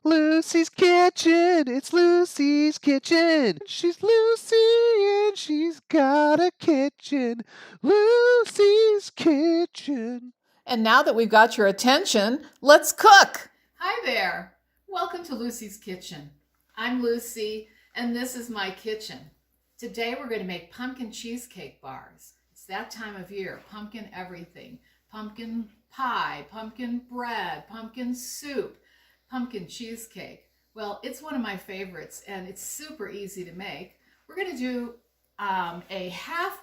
Lucy's Kitchen, it's Lucy's Kitchen. She's Lucy and she's got a kitchen. Lucy's Kitchen. And now that we've got your attention, let's cook. Hi there. Welcome to Lucy's Kitchen. I'm Lucy, and this is my kitchen. Today we're going to make pumpkin cheesecake bars. It's that time of year. Pumpkin everything. Pumpkin pie, pumpkin bread, pumpkin soup, pumpkin cheesecake. Well, it's one of my favorites, and it's super easy to make. We're going to do a half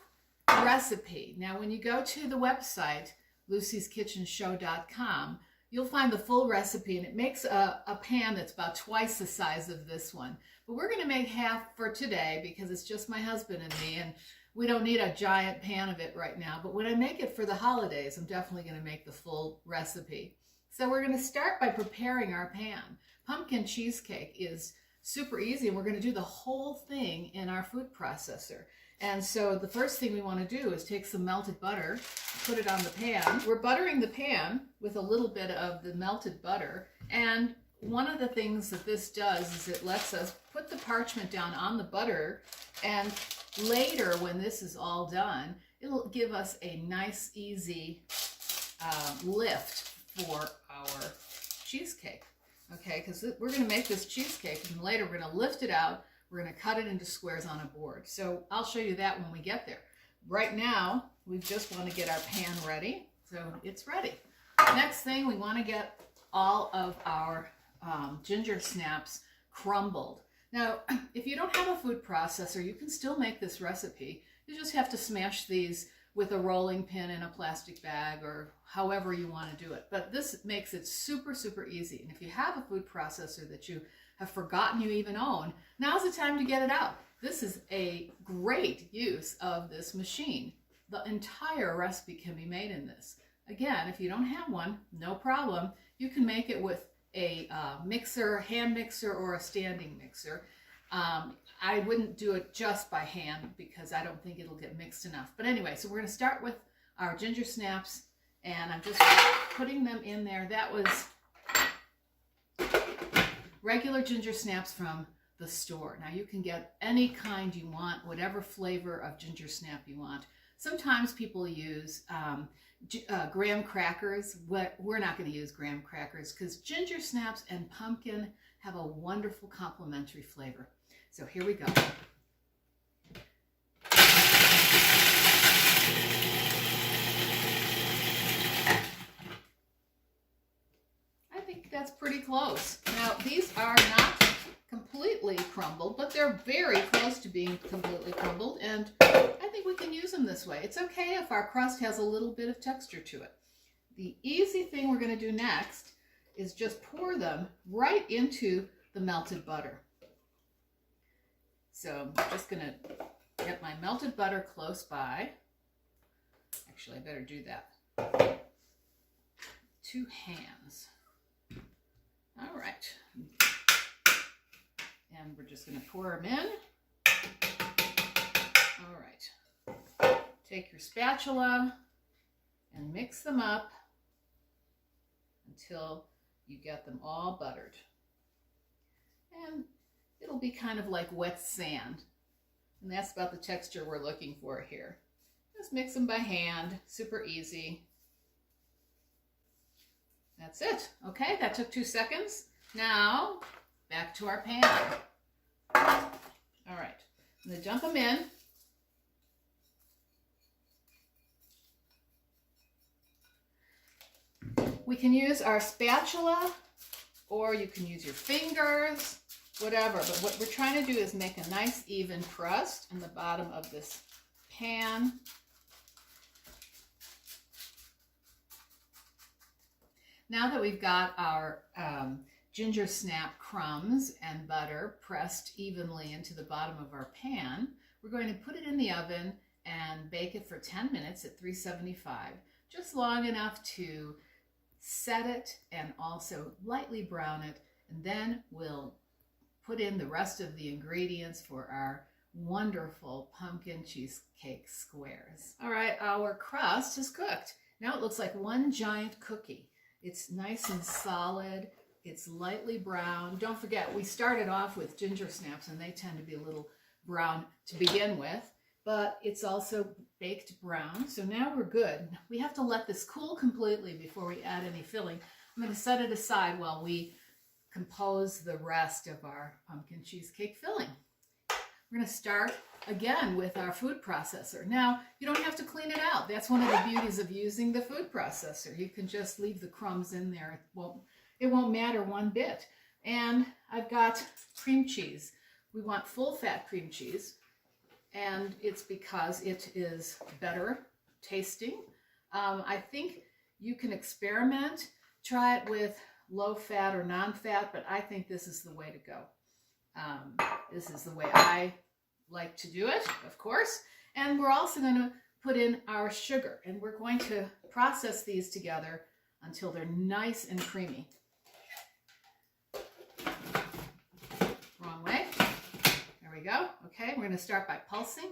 recipe. Now, when you go to the website, lucyskitchenshow.com, you'll find the full recipe, and it makes a pan that's about twice the size of this one. But we're going to make half for today because it's just my husband and me, and we don't need a giant pan of it right now. But when I make it for the holidays, I'm definitely going to make the full recipe. So we're going to start by preparing our pan. Pumpkin cheesecake is super easy, and we're going to do the whole thing in our food processor. And so the first thing we want to do is take some melted butter, put it on the pan. We're buttering the pan with a little bit of the melted butter. And one of the things that this does is it lets us put the parchment down on the butter. And later, when this is all done, it'll give us a nice, easy lift for our cheesecake. Okay, because we're going to make this cheesecake, and later we're going to lift it out. We're going to cut it into squares on a board. So I'll show you that when we get there. Right now, we just want to get our pan ready. So it's ready. Next thing, we want to get all of our ginger snaps crumbled. Now, if you don't have a food processor, you can still make this recipe. You just have to smash these with a rolling pin in a plastic bag or however you want to do it. But this makes it super, super easy. And if you have a food processor that you have forgotten you even own, now's the time to get it out. This is a great use of this machine. The entire recipe can be made in this. Again, if you don't have one, no problem. You can make it with a mixer, hand mixer, or a standing mixer. I wouldn't do it just by hand because I don't think it'll get mixed enough. But anyway, so we're going to start with our ginger snaps, and I'm just putting them in there. That was regular ginger snaps from the store. Now you can get any kind you want, whatever flavor of ginger snap you want. Sometimes people use graham crackers. We're not going to use graham crackers because ginger snaps and pumpkin have a wonderful complementary flavor. So here we go. That's pretty close. Now, these are not completely crumbled, but they're very close to being completely crumbled, and I think we can use them this way. It's okay if our crust has a little bit of texture to it. The easy thing we're going to do next is just pour them right into the melted butter. So I'm just going to get my melted butter close by. Actually, I better do that. 2 hands. All right, and we're just going to pour them in. All right, take your spatula and mix them up until you get them all buttered. And it'll be kind of like wet sand, and that's about the texture we're looking for here. Just mix them by hand, super easy. That's it. Okay, that took 2 seconds. Now, back to our pan. All right, I'm going to dump them in. We can use our spatula, or you can use your fingers, whatever. But what we're trying to do is make a nice even crust in the bottom of this pan. Now that we've got our ginger snap crumbs and butter pressed evenly into the bottom of our pan, we're going to put it in the oven and bake it for 10 minutes at 375, just long enough to set it and also lightly brown it, and then we'll put in the rest of the ingredients for our wonderful pumpkin cheesecake squares. All right, our crust is cooked. Now it looks like one giant cookie. It's nice and solid, It's lightly brown. Don't forget, we started off with ginger snaps, and they tend to be a little brown to begin with, but it's also baked brown. So now we're good. We have to let this cool completely before we add any filling. I'm going to set it aside while we compose the rest of our pumpkin cheesecake filling. We're going to start again with our food processor. Now, you don't have to clean it out. That's one of the beauties of using the food processor. You can just leave the crumbs in there. It won't matter one bit. And I've got cream cheese. We want full-fat cream cheese, and it's because it is better tasting. I think you can experiment. Try it with low-fat or non-fat, but I think this is the way to go. This is the way I like to do it, of course. And we're also going to put in our sugar, and we're going to process these together until they're nice and creamy. Wrong way. There we go. Okay, we're going to start by pulsing.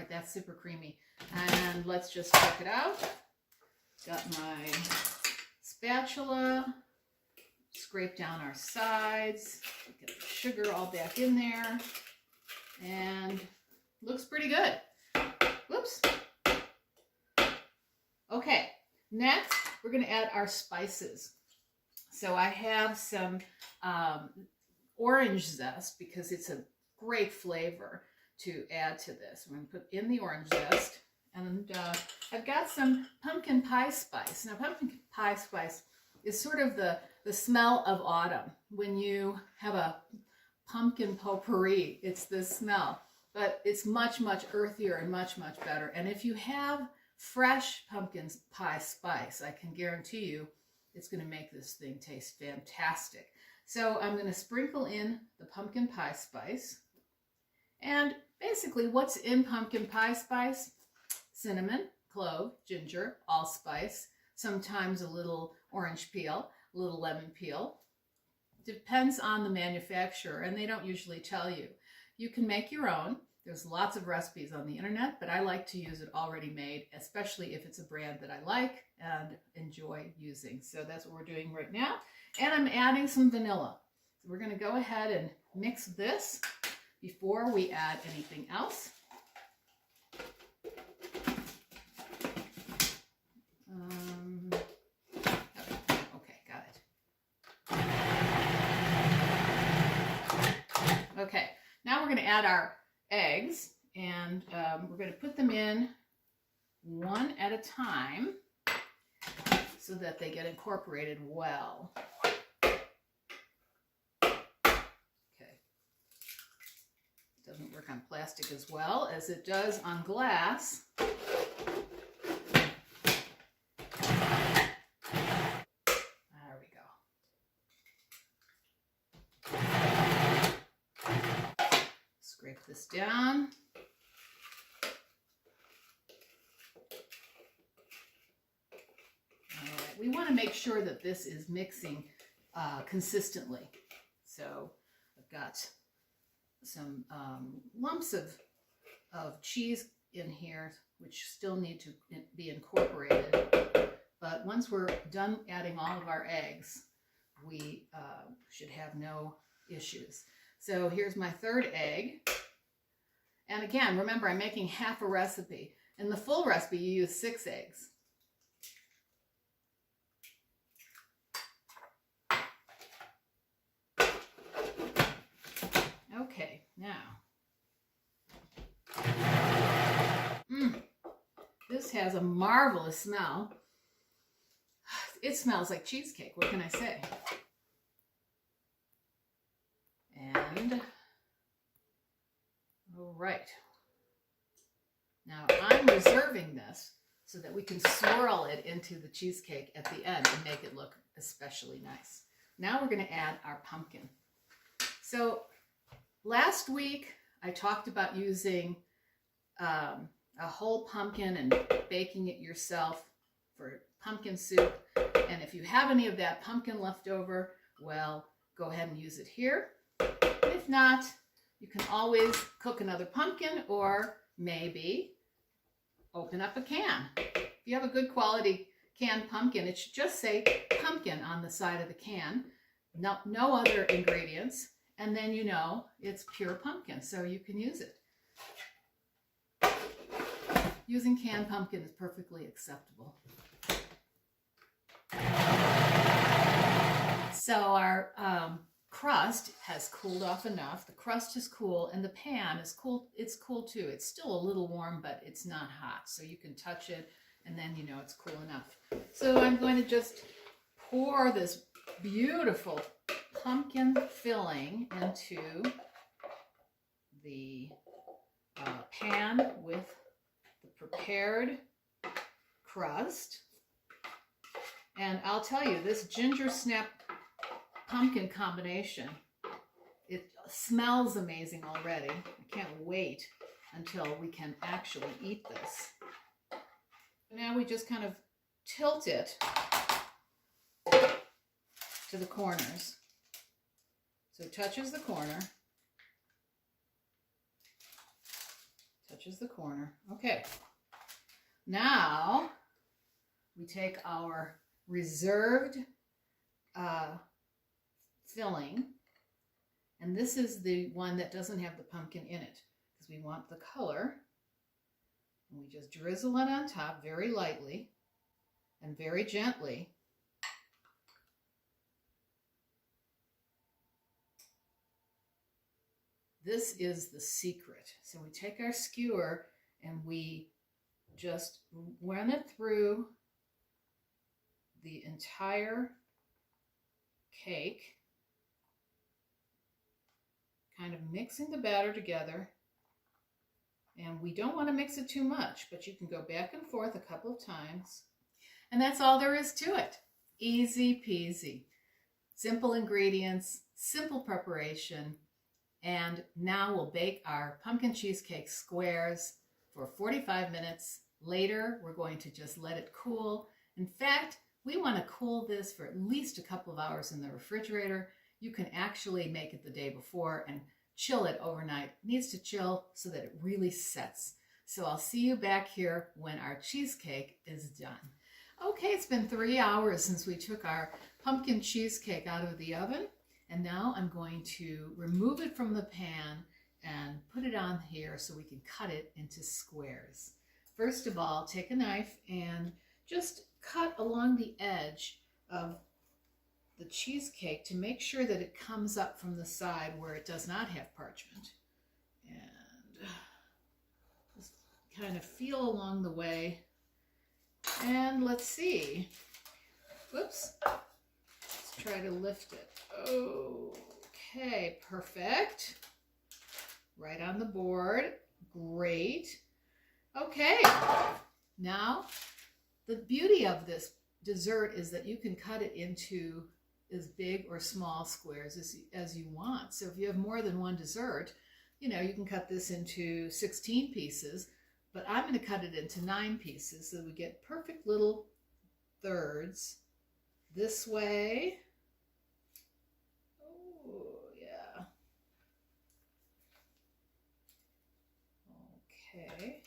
That's super creamy. And let's just check it out. Got my spatula, scrape down our sides, get the sugar all back in there, and looks pretty good. Whoops. Okay, next we're going to add our spices. So I have some orange zest because it's a great flavor to add to this. I'm going to put in the orange zest, and I've got some pumpkin pie spice. Now, pumpkin pie spice is sort of the smell of autumn. When you have a pumpkin potpourri, it's this smell, but it's much, much earthier and much, much better. And if you have fresh pumpkin pie spice, I can guarantee you it's going to make this thing taste fantastic. So I'm going to sprinkle in the pumpkin pie spice. And basically, what's in pumpkin pie spice? Cinnamon, clove, ginger, allspice, sometimes a little orange peel, a little lemon peel. Depends on the manufacturer, and they don't usually tell you. You can make your own. There's lots of recipes on the internet, but I like to use it already made, especially if it's a brand that I like and enjoy using. So that's what we're doing right now. And I'm adding some vanilla. So we're going to go ahead and mix this before we add anything else. Okay, got it. Okay, now we're going to add our eggs, and we're going to put them in one at a time so that they get incorporated well. Doesn't work on plastic as well as it does on glass. There we go. Scrape this down. All right. We want to make sure that this is mixing consistently. So I've got some lumps of cheese in here, which still need to be incorporated. But once we're done adding all of our eggs, we should have no issues. So here's my third egg. And again, remember, I'm making half a recipe. In the full recipe, you use 6 eggs. Okay, now, this has a marvelous smell. It smells like cheesecake, what can I say? And, all right. Now, I'm reserving this so that we can swirl it into the cheesecake at the end and make it look especially nice. Now we're going to add our pumpkin. So, last week, I talked about using a whole pumpkin and baking it yourself for pumpkin soup. And if you have any of that pumpkin left over, well, go ahead and use it here. If not, you can always cook another pumpkin, or maybe open up a can. If you have a good quality canned pumpkin, it should just say pumpkin on the side of the can. No other ingredients. And then you know it's pure pumpkin, so you can use it. Using canned pumpkin is perfectly acceptable. So our crust has cooled off enough. The crust is cool and the pan is cool. It's cool too. It's still a little warm, but it's not hot. So you can touch it and then you know it's cool enough. So I'm going to just pour this beautiful pumpkin filling into the pan with the prepared crust. And I'll tell you, this ginger snap pumpkin combination, it smells amazing already. I can't wait until we can actually eat this. Now we just kind of tilt it to the corners. So it touches the corner. Touches the corner. Okay. Now we take our reserved filling, and this is the one that doesn't have the pumpkin in it because we want the color, and we just drizzle it on top very lightly and very gently. This is the secret. So we take our skewer and we just run it through the entire cake, kind of mixing the batter together. And we don't want to mix it too much, but you can go back and forth a couple of times. And that's all there is to it. Easy peasy. Simple ingredients, simple preparation. And now we'll bake our pumpkin cheesecake squares for 45 minutes. Later, we're going to just let it cool. In fact, we want to cool this for at least a couple of hours in the refrigerator. You can actually make it the day before and chill it overnight. It needs to chill so that it really sets. So I'll see you back here when our cheesecake is done. Okay, it's been 3 hours since we took our pumpkin cheesecake out of the oven. And now I'm going to remove it from the pan and put it on here so we can cut it into squares. First of all, take a knife and just cut along the edge of the cheesecake to make sure that it comes up from the side where it does not have parchment. And just kind of feel along the way. And let's see. Whoops. Let's try to lift it. Okay, perfect. Right on the board. Great. Okay. Now, the beauty of this dessert is that you can cut it into as big or small squares as you want. So if you have more than one dessert, you know, you can cut this into 16 pieces, but I'm going to cut it into 9 pieces so we get perfect little thirds this way. Oh, yeah. Okay.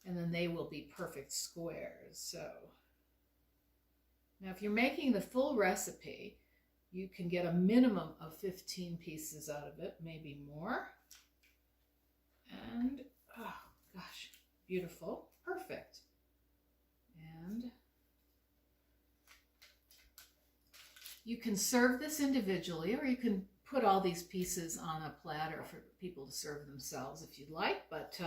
And then they will be perfect squares. So now if you're making the full recipe, you can get a minimum of 15 pieces out of it, maybe more. And, oh gosh, beautiful, perfect. And you can serve this individually, or you can put all these pieces on a platter for people to serve themselves if you'd like, but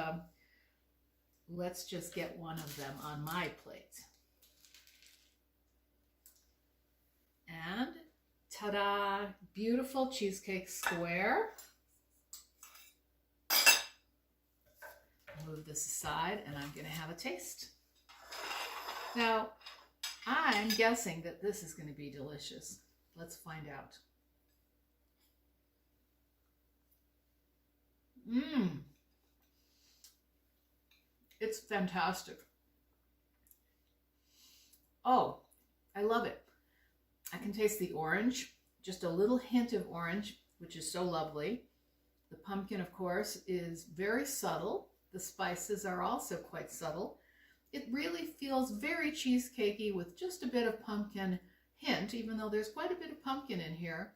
let's just get one of them on my plate. And ta-da, beautiful cheesecake square. Move this aside and I'm going to have a taste. Now, I'm guessing that this is going to be delicious. Let's find out. It's fantastic. Oh, I love it. I can taste the orange, just a little hint of orange, which is so lovely. The pumpkin, of course, is very subtle. The spices are also quite subtle. It really feels very cheesecakey with just a bit of pumpkin hint, even though there's quite a bit of pumpkin in here.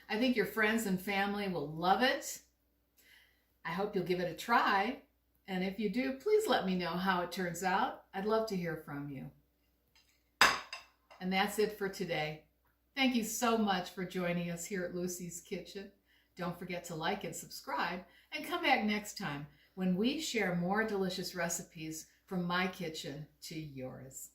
I think your friends and family will love it. I hope you'll give it a try. And if you do, please let me know how it turns out. I'd love to hear from you. And that's it for today. Thank you so much for joining us here at Lucy's Kitchen. Don't forget to like and subscribe, and come back next time when we share more delicious recipes from my kitchen to yours.